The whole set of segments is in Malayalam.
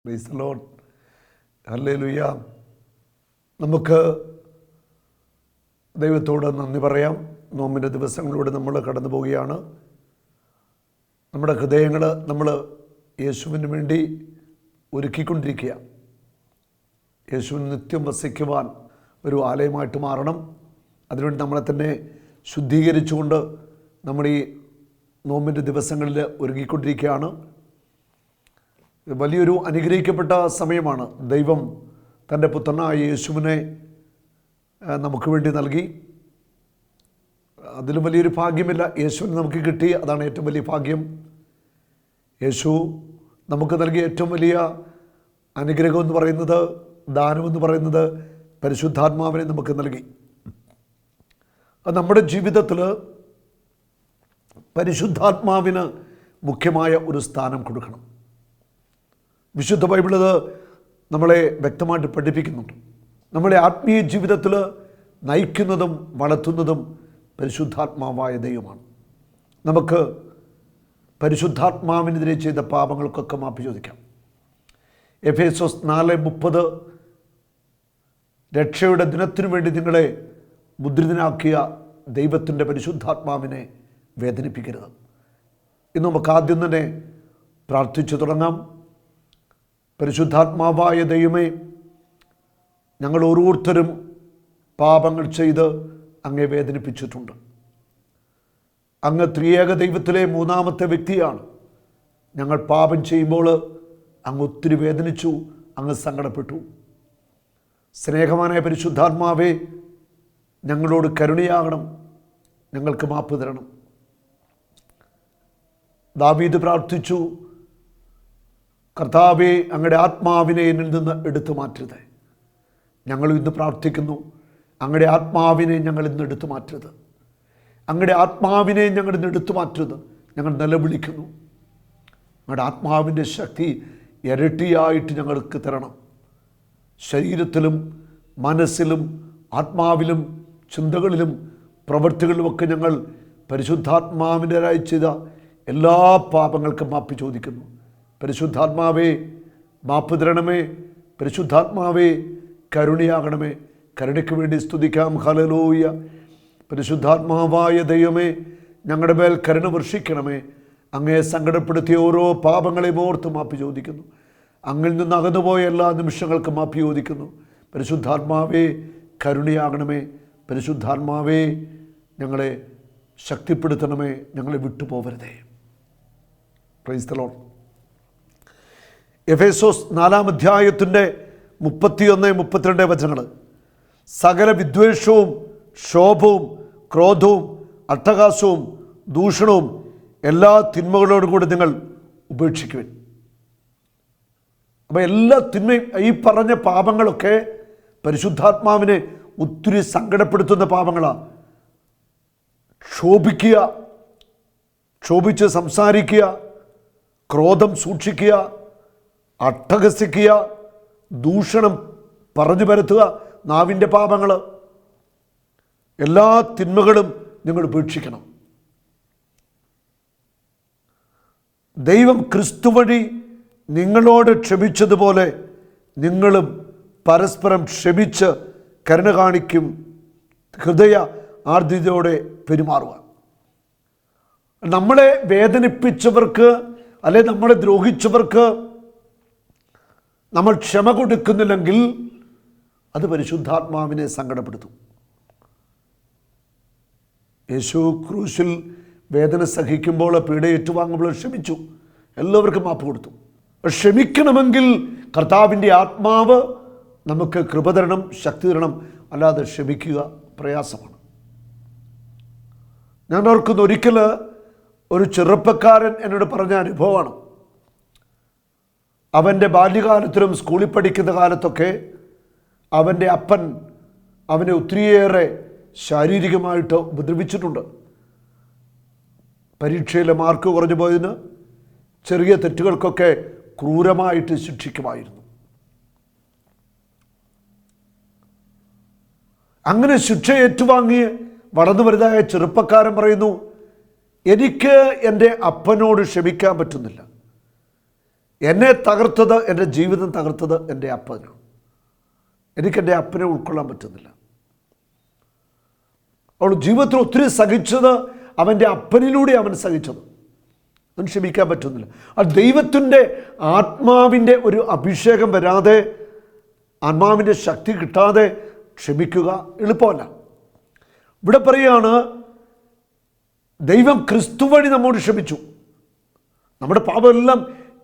Price the Lord. ഹല്ലേലൂയ. നമുക്ക് ദൈവത്തോട് നന്ദി പറയാം. നോമ്പിൻ്റെ ദിവസങ്ങളിലൂടെ നമ്മൾ കടന്നു പോവുകയാണ്. നമ്മുടെ ഹൃദയങ്ങൾ നമ്മൾ യേശുവിന് വേണ്ടി ഒരുക്കിക്കൊണ്ടിരിക്കുക. യേശുവിന് നിത്യം വസിക്കുവാൻ ഒരു ആലയമായിട്ട് മാറണം. അതിനുവേണ്ടി നമ്മളെ തന്നെ ശുദ്ധീകരിച്ചുകൊണ്ട് നമ്മൾ ഈ നോമ്പിൻ്റെ ദിവസങ്ങളിൽ ഒരുങ്ങിക്കൊണ്ടിരിക്കുകയാണ്. വലിയൊരു അനുഗ്രഹിക്കപ്പെട്ട സമയമാണ്. ദൈവം തൻ്റെ പുത്രനായ യേശുവിനെ നമുക്ക് വേണ്ടി നൽകി. അതിലും വലിയൊരു ഭാഗ്യമില്ല. യേശുവിനെ നമുക്ക് കിട്ടി, അതാണ് ഏറ്റവും വലിയ ഭാഗ്യം. യേശു നമുക്ക് നൽകിയ ഏറ്റവും വലിയ അനുഗ്രഹം എന്ന് പറയുന്നത്, ദാനമെന്ന് പറയുന്നത് പരിശുദ്ധാത്മാവിനെ നമുക്ക് നൽകി. അത് നമ്മുടെ ജീവിതത്തിൽ പരിശുദ്ധാത്മാവിന് മുഖ്യമായ ഒരു സ്ഥാനം കൊടുക്കണം. വിശുദ്ധ ബൈബിള് നമ്മളെ വ്യക്തമായിട്ട് പഠിപ്പിക്കുന്നുണ്ട്. നമ്മളെ ആത്മീയ ജീവിതത്തിൽ നയിക്കുന്നതും വളർത്തുന്നതും പരിശുദ്ധാത്മാവായ ദൈവമാണ്. നമുക്ക് പരിശുദ്ധാത്മാവിനെതിരെ ചെയ്ത പാപങ്ങൾക്കൊക്കെ മാപ്പ് ചോദിക്കാം. എഫേസോസ് 4:30 രക്ഷയുടെ ദിനത്തിനു വേണ്ടി നിങ്ങളെ മുദ്രിതനാക്കിയ ദൈവത്തിൻ്റെ പരിശുദ്ധാത്മാവിനെ വേദനിപ്പിക്കരുത്. ഇന്ന് നമുക്ക് ആദ്യം തന്നെ പ്രാർത്ഥിച്ചു തുടങ്ങാം. പരിശുദ്ധാത്മാവായ ദൈവമേ, ഞങ്ങൾ ഓരോരുത്തരും പാപങ്ങൾ ചെയ്ത് അങ്ങേ വേദനിപ്പിച്ചിട്ടുണ്ട്. അങ്ങ് ത്രിയേക ദൈവത്തിലെ മൂന്നാമത്തെ വ്യക്തിയാണ്. ഞങ്ങൾ പാപം ചെയ്യുമ്പോൾ അങ്ങ് ഒത്തിരി വേദനിച്ചു, അങ്ങ് സങ്കടപ്പെട്ടു. സ്നേഹവാനായ പരിശുദ്ധാത്മാവേ, ഞങ്ങളോട് കരുണയാകണം, ഞങ്ങൾക്ക് മാപ്പ് തരണം. ദാവീദ് പ്രാർത്ഥിച്ചു, കർത്താവേ, അങ്ങയുടെ ആത്മാവിനെ എന്നിൽ നിന്ന് എടുത്തു മാറ്റരുത്. ഞങ്ങൾ ഇന്ന് പ്രാർത്ഥിക്കുന്നു, അങ്ങയുടെ ആത്മാവിനെ ഞങ്ങൾ ഇന്ന് എടുത്തു മാറ്റരുത്. അങ്ങയുടെ ആത്മാവിനെ ഞങ്ങൾ ഇന്ന് എടുത്തു മാറ്റരുത്. ഞങ്ങൾ നിലവിളിക്കുന്നു. അങ്ങയുടെ ആത്മാവിൻ്റെ ശക്തി ഇരട്ടിയായിട്ട് ഞങ്ങൾക്ക് തരണം. ശരീരത്തിലും മനസ്സിലും ആത്മാവിലും ചിന്തകളിലും പ്രവൃത്തികളിലുമൊക്കെ ഞങ്ങൾ പരിശുദ്ധാത്മാവിൻ്റെതായി ചെയ്ത എല്ലാ പാപങ്ങൾക്കും മാപ്പ് ചോദിക്കുന്നു. പരിശുദ്ധാത്മാവേ, മാപ്പ് തരണമേ. പരിശുദ്ധാത്മാവേ, കരുണയാകണമേ. കരുണയ്ക്ക് വേണ്ടി സ്തുതിക്കാം. ഹല്ലേലൂയ. പരിശുദ്ധാത്മാവായ ദൈവമേ, ഞങ്ങളുടെ മേൽ കരുണ വർഷിക്കണമേ. അങ്ങയെ സങ്കടപ്പെടുത്തിയ ഓരോ പാപങ്ങളെയും ഓർത്ത് മാപ്പ് ചോദിക്കുന്നു. അങ്ങിൽ നിന്ന് അകന്നുപോയ എല്ലാ നിമിഷങ്ങൾക്കും മാപ്പ് ചോദിക്കുന്നു. പരിശുദ്ധാത്മാവേ, കരുണയാകണമേ. പരിശുദ്ധാത്മാവേ, ഞങ്ങളെ ശക്തിപ്പെടുത്തണമേ. ഞങ്ങളെ വിട്ടുപോകരുതേ. Praise the Lord. എഫേസോസ് 4-ാം അധ്യായത്തിൻ്റെ 31-32 വചനങ്ങൾ. സകല വിദ്വേഷവും ക്ഷോഭവും ക്രോധവും അട്ടഹാസവും ദൂഷണവും എല്ലാ തിന്മകളോടും കൂടി നിങ്ങൾ ഉപേക്ഷിക്കുവിൻ. അപ്പോൾ എല്ലാ തിന്മയും, ഈ പറഞ്ഞ പാപങ്ങളൊക്കെ പരിശുദ്ധാത്മാവിനെ ഒത്തിരി സങ്കടപ്പെടുത്തുന്ന പാപങ്ങളാണ്. ക്ഷോഭിക്കുക, ക്ഷോഭിച്ച് സംസാരിക്കുക, ക്രോധം സൂക്ഷിക്കുക, അട്ടഹസിക്കുക, ദൂഷണം പറഞ്ഞു പരത്തുക, നാവിൻ്റെ പാപങ്ങൾ, എല്ലാ തിന്മകളും നിങ്ങൾ ഉപേക്ഷിക്കണം. ദൈവം ക്രിസ്തു വഴി നിങ്ങളോട് ക്ഷമിച്ചതുപോലെ നിങ്ങളും പരസ്പരം ക്ഷമിച്ച് കരുണ കാണിക്കും. ഹൃദയ ആർദ്രതയോടെ പെരുമാറുക. നമ്മളെ വേദനിപ്പിച്ചവർക്ക്, അല്ലെ നമ്മളെ ദ്രോഹിച്ചവർക്ക് നമ്മൾ ക്ഷമ കൊടുക്കുന്നില്ലെങ്കിൽ അത് പരിശുദ്ധാത്മാവിനെ സങ്കടപ്പെടുത്തും. യേശു ക്രൂശിൽ വേദന സഹിക്കുമ്പോൾ, പീഡ ഏറ്റുവാങ്ങുമ്പോൾ ക്ഷമിച്ചു, എല്ലാവർക്കും മാപ്പ് കൊടുത്തു. ക്ഷമിക്കണമെങ്കിൽ കർത്താവിൻ്റെ ആത്മാവ് നമുക്ക് കൃപ തരണം, ശക്തി തരണം. അല്ലാതെ ക്ഷമിക്കുക പ്രയാസമാണ്. ഞാൻ ഓർക്കുന്ന ഒരിക്കൽ ഒരു ചെറുപ്പക്കാരൻ എന്നോട് പറഞ്ഞ അനുഭവമാണ്. അവൻ്റെ ബാല്യകാലത്തിലും സ്കൂളിൽ പഠിക്കുന്ന കാലത്തൊക്കെ അവൻ്റെ അപ്പൻ അവനെ ഒത്തിരിയേറെ ശാരീരികമായിട്ട് ഉപദ്രവിച്ചിട്ടുണ്ട്. പരീക്ഷയിലെ മാർക്ക് കുറഞ്ഞു പോയതിന്, ചെറിയ തെറ്റുകൾക്കൊക്കെ ക്രൂരമായിട്ട് ശിക്ഷിക്കുമായിരുന്നു. അങ്ങനെ ശിക്ഷ ഏറ്റുവാങ്ങി വളർന്നു വലുതായ ചെറുപ്പക്കാരൻ പറയുന്നു, എനിക്ക് എൻ്റെ അപ്പനോട് ക്ഷമിക്കാൻ പറ്റുന്നില്ല. എന്നെ തകർത്തത്, എൻ്റെ ജീവിതം തകർത്തത് എൻ്റെ അപ്പനാണ്. എനിക്കെൻ്റെ അപ്പനെ ഉൾക്കൊള്ളാൻ പറ്റുന്നില്ല. അവൾ ജീവിതത്തിൽ ഒത്തിരി സഹിച്ചത് അവൻ്റെ അപ്പനിലൂടെ അവൻ സഹിച്ചത്. അവൻ ക്ഷമിക്കാൻ പറ്റുന്നില്ല. ആ ദൈവത്തിൻ്റെ ആത്മാവിൻ്റെ ഒരു അഭിഷേകം വരാതെ, ആത്മാവിൻ്റെ ശക്തി കിട്ടാതെ ക്ഷമിക്കുക എളുപ്പമല്ല. ഇവിടെ പറയുകയാണ്, ദൈവം ക്രിസ്തു വഴി നമ്മോട് ക്ഷമിച്ചു. നമ്മുടെ പാപമെല്ലാം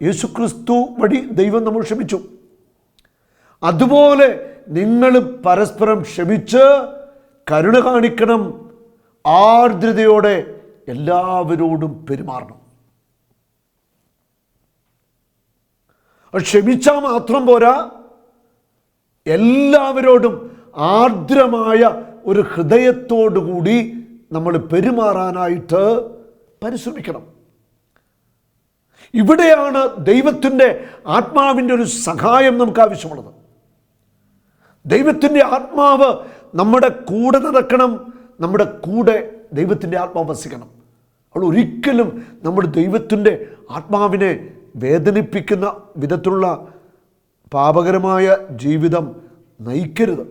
യേശു ക്രിസ്തു വഴി ദൈവം നമ്മോട് ക്ഷമിച്ചു. അതുപോലെ നിങ്ങൾ പരസ്പരം ക്ഷമിച്ച് കരുണ കാണിക്കണം, ആർദ്രതയോടെ എല്ലാവരോടും പെരുമാറണം. ക്ഷമിച്ചാൽ മാത്രം പോരാ, എല്ലാവരോടും ആർദ്രമായ ഒരു ഹൃദയത്തോടുകൂടി നമ്മൾ പെരുമാറാനായിട്ട് പരിശ്രമിക്കണം. ഇവിടെയാണ് ദൈവത്തിൻ്റെ ആത്മാവിൻ്റെ ഒരു സഹായം നമുക്ക് ആവശ്യമുള്ളത്. ദൈവത്തിൻ്റെ ആത്മാവ് നമ്മുടെ കൂടെ നടക്കണം, നമ്മുടെ കൂടെ ദൈവത്തിൻ്റെ ആത്മാവ് വസിക്കണം. അവൾ ഒരിക്കലും നമ്മുടെ ദൈവത്തിൻ്റെ ആത്മാവിനെ വേദനിപ്പിക്കുന്ന വിധത്തിലുള്ള പാപകരമായ ജീവിതം നയിക്കരുത്.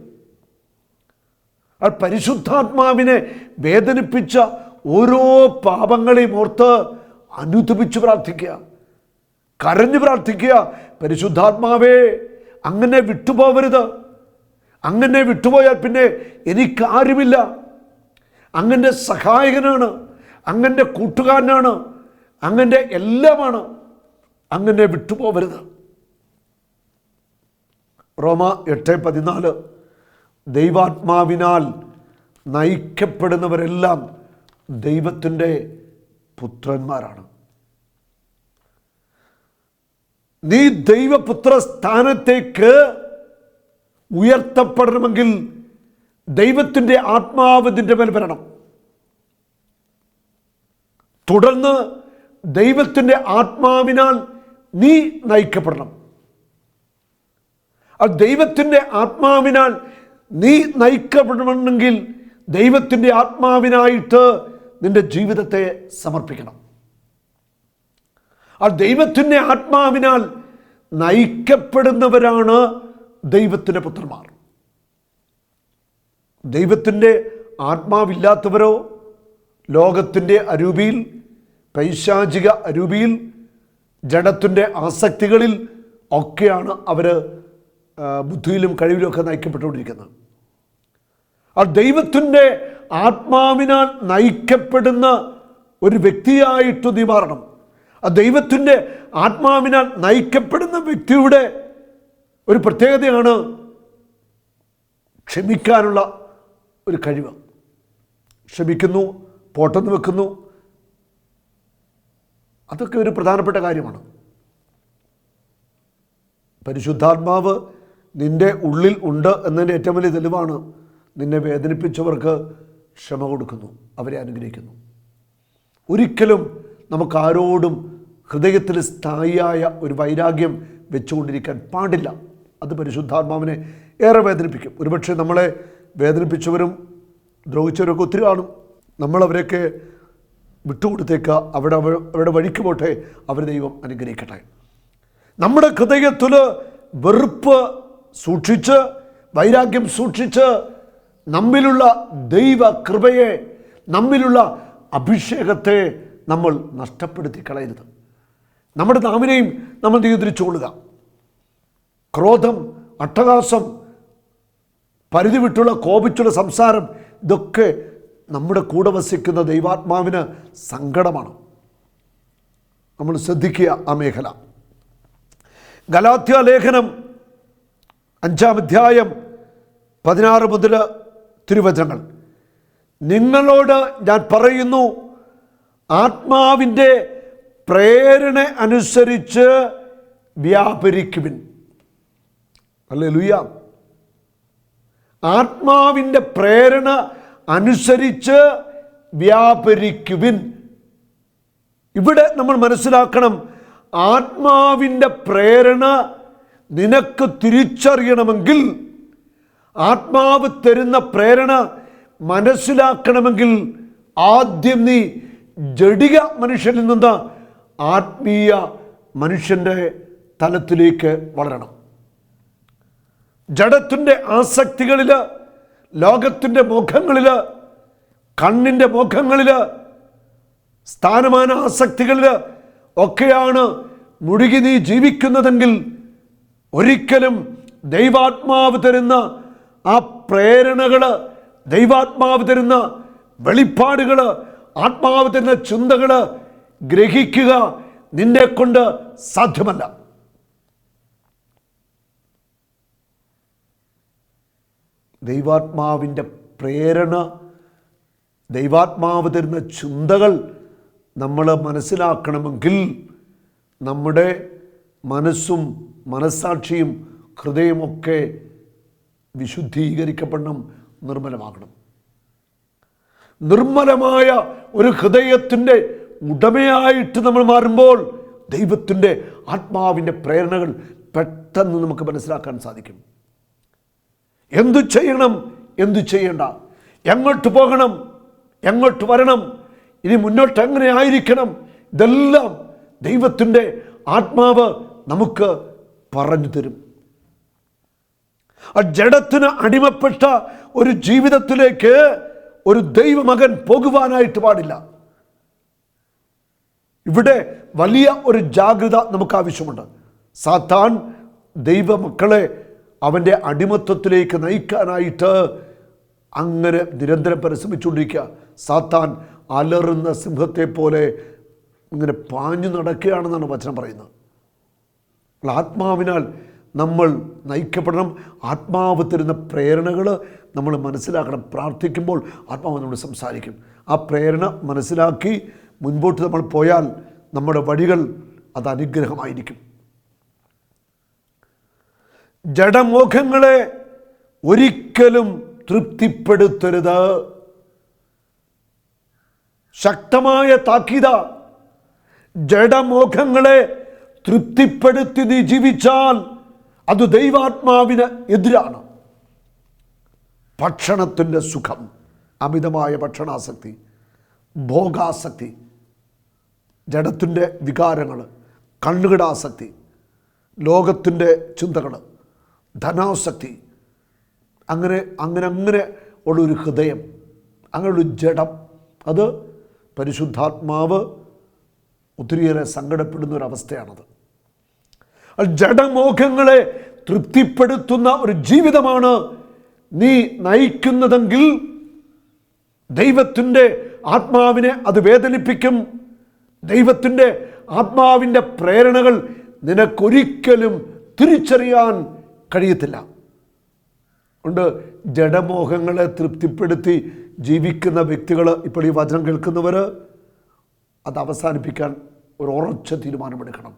ആ പരിശുദ്ധാത്മാവിനെ വേദനിപ്പിച്ച ഓരോ പാപങ്ങളെയും ഓർത്ത് അനുതപിച്ച് പ്രാർത്ഥിക്കുക, കരഞ്ഞു പ്രാർത്ഥിക്കുക. പരിശുദ്ധാത്മാവേ, അങ്ങനെ വിട്ടുപോകരുത്. അങ്ങനെ വിട്ടുപോയാൽ പിന്നെ എനിക്കാരുമില്ല. അങ്ങൻ്റെ സഹായകനാണ്, അങ്ങൻ്റെ കൂട്ടുകാരനാണ്, അങ്ങൻ്റെ എല്ലാമാണ്. അങ്ങനെ വിട്ടുപോകരുത്. റോമ 8:14 ദൈവാത്മാവിനാൽ നയിക്കപ്പെടുന്നവരെല്ലാം ദൈവത്തിൻ്റെ പുത്രന്മാരാണ്. നീ ദൈവപുത്ര സ്ഥാനത്തേക്ക് ഉയർത്തപ്പെടണമെങ്കിൽ ദൈവത്തിൻ്റെ ആത്മാവ് നിന്റെ മേൽ വരണം. തുടർന്ന് ദൈവത്തിൻ്റെ ആത്മാവിനാൽ നീ നയിക്കപ്പെടണം. ആ ദൈവത്തിൻ്റെ ആത്മാവിനാൽ നീ നയിക്കപ്പെടണമെങ്കിൽ ദൈവത്തിൻ്റെ ആത്മാവിനായിട്ട് നിന്റെ ജീവിതത്തെ സമർപ്പിക്കണം. ആ ദൈവത്തിൻ്റെ ആത്മാവിനാൽ നയിക്കപ്പെടുന്നവരാണ് ദൈവത്തിൻ്റെ പുത്രന്മാർ. ദൈവത്തിൻ്റെ ആത്മാവില്ലാത്തവരോ ലോകത്തിൻ്റെ അരൂപിയിൽ, പൈശാചിക അരൂപിയിൽ, ജഡത്തിൻ്റെ ആസക്തികളിൽ ഒക്കെയാണ് അവർ ബുദ്ധിയിലും കഴിവിലും ഒക്കെ നയിക്കപ്പെട്ടുകൊണ്ടിരിക്കുന്നത്. ആ ദൈവത്തിൻ്റെ ആത്മാവിനാൽ നയിക്കപ്പെടുന്ന ഒരു വ്യക്തിയായിട്ട് നീ മാറണം. ആ ദൈവത്തിൻ്റെ ആത്മാവിനാൽ നയിക്കപ്പെടുന്ന വ്യക്തിയുടെ ഒരു പ്രത്യേകതയാണ് ക്ഷമിക്കാനുള്ള ഒരു കഴിവ്. ക്ഷമിക്കുന്നു, പോട്ടെന്ന് വെക്കുന്നു, അതൊക്കെ ഒരു പ്രധാനപ്പെട്ട കാര്യമാണ്. പരിശുദ്ധാത്മാവ് നിൻ്റെ ഉള്ളിൽ ഉണ്ട് എന്നതിൻ്റെ ഏറ്റവും വലിയ തെളിവാണ് നിന്നെ വേദനിപ്പിച്ചവർക്ക് ക്ഷമ കൊടുക്കുന്നു, അവരെ അനുഗ്രഹിക്കുന്നു. ഒരിക്കലും നമുക്കാരോടും ഹൃദയത്തിൽ സ്ഥായിയായ ഒരു വൈരാഗ്യം വെച്ചുകൊണ്ടിരിക്കാൻ പാടില്ല. അത് പരിശുദ്ധാത്മാവിനെ ഏറെ വേദനിപ്പിക്കും. ഒരുപക്ഷെ നമ്മളെ വേദനിപ്പിച്ചവരും ദ്രോഹിച്ചവരൊക്കെ ഒത്തിരി കാണും. നമ്മളവരെയൊക്കെ വിട്ടുകൊടുത്തേക്കുക, അവരുടെ വഴിക്ക് പോട്ടെ, അവർ ദൈവം അനുഗ്രഹിക്കട്ടെ. നമ്മുടെ ഹൃദയത്തിൽ വെറുപ്പ് സൂക്ഷിച്ച്, വൈരാഗ്യം സൂക്ഷിച്ച്, നമ്മിലുള്ള ദൈവ കൃപയെ, നമ്മിലുള്ള അഭിഷേകത്തെ നമ്മൾ നഷ്ടപ്പെടുത്തി കളയരുത്. നമ്മുടെ നാവിനെയും നമ്മൾ നിയന്ത്രിച്ചുകൊള്ളുക. ക്രോധം, അട്ടഹാസം, പരിധി വിട്ടുള്ള കോപിച്ചുള്ള സംസാരം, ഇതൊക്കെ നമ്മുടെ കൂടെ വസിക്കുന്ന ദൈവാത്മാവിന് സങ്കടമാണ്. നമ്മൾ ശ്രദ്ധിക്കുക ആ മേഖല. ഗലാത്യ ലേഖനം 5-ാം അധ്യായം 16 മുതൽ തിരുവചനങ്ങൾ. നിങ്ങളോട് ഞാൻ പറയുന്നു, ആത്മാവിൻ്റെ പ്രേരണ അനുസരിച്ച് വ്യാപരിക്കുവിൻ. ഹല്ലേലൂയ. ആത്മാവിൻ്റെ പ്രേരണ അനുസരിച്ച് വ്യാപരിക്കുവിൻ. ഇവിടെ നമ്മൾ മനസ്സിലാക്കണം, ആത്മാവിൻ്റെ പ്രേരണ നിനക്ക് തിരിച്ചറിയണമെങ്കിൽ, ആത്മാവ് തരുന്ന പ്രേരണ മനസ്സിലാക്കണമെങ്കിൽ, ആദ്യം നീ ജഡിക മനുഷ്യനിൽ നിന്ന് ആത്മീയ മനുഷ്യൻ്റെ തലത്തിലേക്ക് വളരണം. ജഡത്തിൻ്റെ ആസക്തികളിൽ, ലോകത്തിൻ്റെ മോഹങ്ങളിൽ, കണ്ണിൻ്റെ മോഹങ്ങളിൽ, സ്ഥാനമാന ആസക്തികളിൽ ഒക്കെയാണ് മുഴുകി നീ ജീവിക്കുന്നതെങ്കിൽ ഒരിക്കലും ദൈവാത്മാവ് തരുന്ന ആ പ്രേരണകൾ, ദൈവാത്മാവ് തരുന്ന വെളിപ്പാടുകൾ, ആത്മാവ് തരുന്ന ചിന്തകൾ ഗ്രഹിക്കുക നിന്നെ കൊണ്ട് സാധ്യമല്ല. ദൈവാത്മാവിൻ്റെ പ്രേരണ, ദൈവാത്മാവ് തരുന്ന ചിന്തകൾ നമ്മൾ മനസ്സിലാക്കണമെങ്കിൽ നമ്മുടെ മനസ്സും മനസ്സാക്ഷിയും ഹൃദയമൊക്കെ വിശുദ്ധീകരിക്കപ്പെടണം, നിർമ്മലമാകണം. നിർമ്മലമായ ഒരു ഹൃദയത്തിൻ്റെ ഉടമയായിട്ട് നമ്മൾ മാറുമ്പോൾ ദൈവത്തിൻ്റെ ആത്മാവിൻ്റെ പ്രേരണകൾ പെട്ടെന്ന് നമുക്ക് മനസ്സിലാക്കാൻ സാധിക്കും. എന്തു ചെയ്യണം, എന്തു ചെയ്യണ്ട, എങ്ങോട്ട് പോകണം, എങ്ങോട്ട് വരണം, ഇനി മുന്നോട്ട് എങ്ങനെ ആയിരിക്കണം, ഇതെല്ലാം ദൈവത്തിൻ്റെ ആത്മാവ് നമുക്ക് പറഞ്ഞു തരും. ആ ജഡത്തിന് അടിമപ്പെട്ട ഒരു ജീവിതത്തിലേക്ക് ഒരു ദൈവമകൻ പോകുവാനായിട്ട് പാടില്ല. ഇവിടെ വലിയ ഒരു ജാഗ്രത നമുക്ക് ആവശ്യമുണ്ട്. സാത്താൻ ദൈവമക്കളെ അവൻ്റെ അടിമത്വത്തിലേക്ക് നയിക്കാനായിട്ട് അങ്ങനെ നിരന്തരം പരിശ്രമിച്ചുകൊണ്ടിരിക്കുക. സാത്താൻ അലറുന്ന സിംഹത്തെ പോലെ ഇങ്ങനെ പാഞ്ഞു നടക്കുകയാണെന്നാണ് വചനം പറയുന്നത്. ആത്മാവിനാൽ നമ്മൾ നയിക്കപ്പെടണം. ആത്മാവ് തരുന്ന പ്രേരണകൾ നമ്മൾ മനസ്സിലാക്കണം. പ്രാർത്ഥിക്കുമ്പോൾ ആത്മാവ് നമ്മളോട് സംസാരിക്കും. ആ പ്രേരണ മനസ്സിലാക്കി മുൻപോട്ട് നമ്മൾ പോയാൽ നമ്മുടെ വഴികൾ അത് അനുഗ്രഹമായിരിക്കും. ജഡമോഹങ്ങളെ ഒരിക്കലും തൃപ്തിപ്പെടുത്തരുത്. ശക്തമായ താക്കീത. ജഡമോഹങ്ങളെ തൃപ്തിപ്പെടുത്തി നീ ജീവിച്ചാൽ അത് ദൈവാത്മാവിന് എതിരാണ്. ഭക്ഷണത്തിൻ്റെ സുഖം, അമിതമായ ഭക്ഷണാസക്തി, ഭോഗാസക്തി, ജഡത്തിൻ്റെ വികാരങ്ങൾ, കണ്ണുകിടാസക്തി, ലോകത്തിൻ്റെ ചിന്തകൾ, ധനാസക്തി, അങ്ങനെ അങ്ങനെ അങ്ങനെ ഉള്ളൊരു ഹൃദയം, അങ്ങനെയുള്ളൊരു ജഡം, അത് പരിശുദ്ധാത്മാവ് ഒത്തിരിയേറെ സങ്കടപ്പെടുന്ന ഒരവസ്ഥയാണത്. ജഡമോഹങ്ങളെ തൃപ്തിപ്പെടുത്തുന്ന ഒരു ജീവിതമാണ് നീ നയിക്കുന്നതെങ്കിൽ ദൈവത്തിൻ്റെ ആത്മാവിനെ അത് വേദനിപ്പിക്കും. ദൈവത്തിൻ്റെ ആത്മാവിൻ്റെ പ്രേരണകൾ നിനക്കൊരിക്കലും തിരിച്ചറിയാൻ കഴിയത്തില്ല. അതുകൊണ്ട് ജഡമോഹങ്ങളെ തൃപ്തിപ്പെടുത്തി ജീവിക്കുന്ന വ്യക്തികൾ, ഇപ്പോൾ ഈ വചനം കേൾക്കുന്നവർ, അത് അവസാനിപ്പിക്കാൻ ഒരു ഉറച്ച തീരുമാനമെടുക്കണം.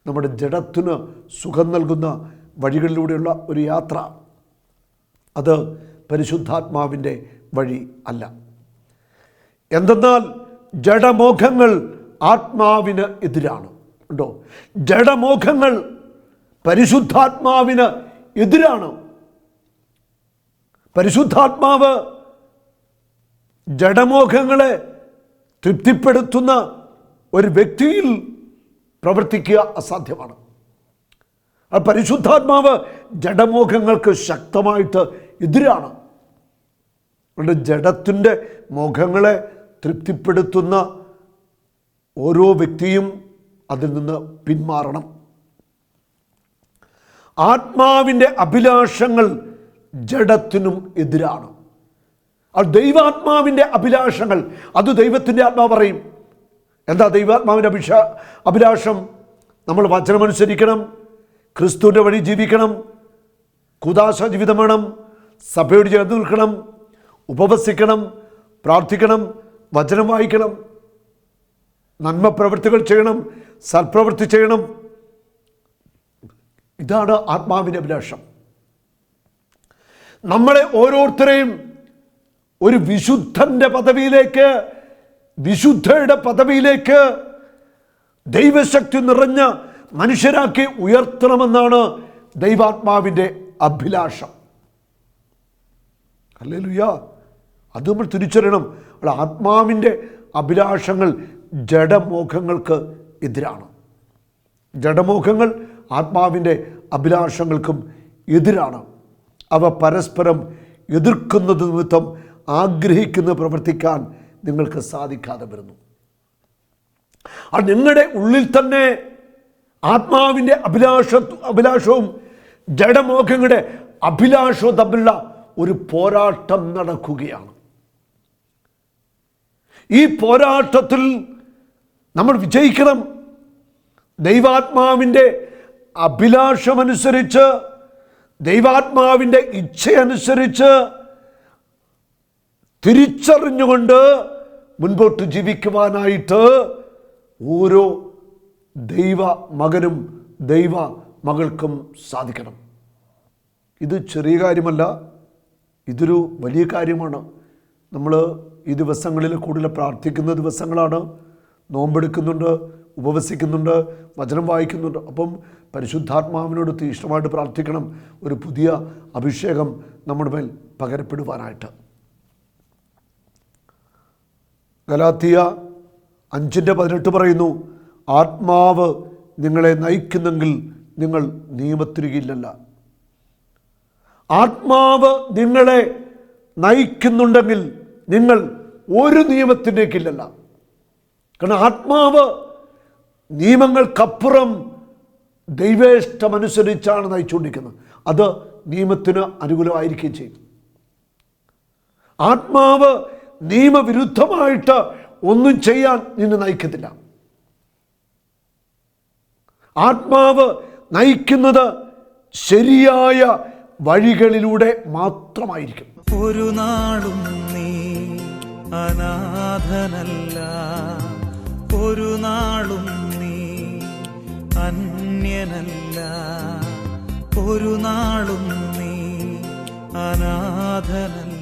നമ്മുടെ ജഡത്തിന് സുഖം നൽകുന്ന വഴികളിലൂടെയുള്ള ഒരു യാത്ര, അത് പരിശുദ്ധാത്മാവിൻ്റെ വഴി അല്ല. എന്തെന്നാൽ ജഡമോഹങ്ങൾ ആത്മാവിന് എതിരാണ്. ഉണ്ടോ? ജഡമോഹങ്ങൾ പരിശുദ്ധാത്മാവിന് എതിരാണ്. പരിശുദ്ധാത്മാവ് ജഡമോഹങ്ങളെ തൃപ്തിപ്പെടുത്തുന്ന ഒരു വ്യക്തിയിൽ പ്രവർത്തിക്കുക അസാധ്യമാണ്. ആ പരിശുദ്ധാത്മാവ് ജഡമോഹങ്ങൾക്ക് ശക്തമായിട്ട് എതിരാണ്. അതുകൊണ്ട് ജഡത്തിൻ്റെ മോഹങ്ങളെ തൃപ്തിപ്പെടുത്തുന്ന ഓരോ വ്യക്തിയും അതിൽ നിന്ന് പിന്മാറണം. ആത്മാവിൻ്റെ അഭിലാഷങ്ങൾ ജഡത്തിനും എതിരാണ്. ദൈവാത്മാവിൻ്റെ അഭിലാഷങ്ങൾ, അത് ദൈവത്തിൻ്റെ ആത്മാവ് പറയും. എന്താ ദൈവാത്മാവിൻ്റെ അഭിലാഷം? നമ്മൾ വചനമനുസരിക്കണം, ക്രിസ്തുവിൻ്റെ വഴി ജീവിക്കണം, കൂദാശ ജീവിതം വേണം, സഭയോട് ചേർന്ന് നിൽക്കണം, ഉപവസിക്കണം, പ്രാർത്ഥിക്കണം, വചനം വായിക്കണം, നന്മ പ്രവൃത്തികൾ ചെയ്യണം, സൽപ്രവൃത്തി ചെയ്യണം. ഇതാണ് ആത്മാവിൻ്റെ അഭിലാഷം. നമ്മളെ ഓരോരുത്തരെയും ഒരു വിശുദ്ധൻ്റെ പദവിയിലേക്ക്, വിശുദ്ധയുടെ പദവിയിലേക്ക് ദൈവശക്തി നിറഞ്ഞ മനുഷ്യരാക്കി ഉയർത്തണമെന്നാണ് ദൈവാത്മാവിൻ്റെ അഭിലാഷം. ഹല്ലേലൂയ! അത് നമ്മൾ തിരിച്ചറിയണം. ആത്മാവിൻ്റെ അഭിലാഷങ്ങൾ ജഡമോഹങ്ങൾക്ക് എതിരാണ്. ജഡമോഹങ്ങൾ ആത്മാവിൻ്റെ അഭിലാഷങ്ങൾക്കും എതിരാണ്. അവ പരസ്പരം എതിർക്കുന്നത് നിമിത്തം ആഗ്രഹിക്കുന്ന പ്രവർത്തിക്കാൻ നിങ്ങൾക്ക് സാധിക്കാതെ വരുന്നു. അത് നിങ്ങളുടെ ഉള്ളിൽ തന്നെ ആത്മാവിൻ്റെ അഭിലാഷവും ജഡമോഹങ്ങളുടെ അഭിലാഷവും തമ്മിലുള്ള ഒരു പോരാട്ടം നടക്കുകയാണ്. ഈ പോരാട്ടത്തിൽ നമ്മൾ വിജയിക്കണം. ദൈവാത്മാവിൻ്റെ അഭിലാഷമനുസരിച്ച്, ദൈവാത്മാവിൻ്റെ ഇച്ഛയനുസരിച്ച് തിരിച്ചറിഞ്ഞുകൊണ്ട് മുൻപോട്ട് ജീവിക്കുവാനായിട്ട് ഓരോ ദൈവ മകനും ദൈവ മകൾക്കും സാധിക്കണം. ഇത് ചെറിയ കാര്യമല്ല, ഇതൊരു വലിയ കാര്യമാണ്. നമ്മൾ ഈ ദിവസങ്ങളിൽ കൂടുതൽ പ്രാർത്ഥിക്കുന്ന ദിവസങ്ങളാണ്. നോമ്പെടുക്കുന്നുണ്ട്, ഉപവസിക്കുന്നുണ്ട്, വചനം വായിക്കുന്നുണ്ട്. അപ്പം പരിശുദ്ധാത്മാവിനോട് തീഷ്ണമായിട്ട് പ്രാർത്ഥിക്കണം, ഒരു പുതിയ അഭിഷേകം നമ്മുടെ മേൽ പകരപ്പെടുവാനായിട്ട്. ഗലാത്യ 5:18 പറയുന്നു, ആത്മാവ് നിങ്ങളെ നയിക്കുന്നെങ്കിൽ നിങ്ങൾ നിയമത്തിരികില്ലല്ല. ആത്മാവ് നിങ്ങളെ നയിക്കുന്നുണ്ടെങ്കിൽ നിങ്ങൾ ഒരു നിയമത്തിലേക്കില്ലല്ല. കാരണം ആത്മാവ് നിയമങ്ങൾക്കപ്പുറം ദൈവേഷ്ടമനുസരിച്ചാണ് നയിച്ചുകൊണ്ടിരിക്കുന്നത്. അത് നിയമത്തിന് അനുകൂലമായിരിക്കുകയും ചെയ്യും. ആത്മാവ് നിയമവിരുദ്ധമായിട്ട് ഒന്നും ചെയ്യാൻ നിന്നെ നയിക്കത്തില്ല. ആത്മാവ് നയിക്കുന്നത് ശരിയായ വഴികളിലൂടെ മാത്രമായിരിക്കും. ഒരു നാളും നീ അനാഥനല്ല, ഒരു നാളും നീ അന്യനല്ല, ഒരു നാളും നീ അനാഥനല്ല.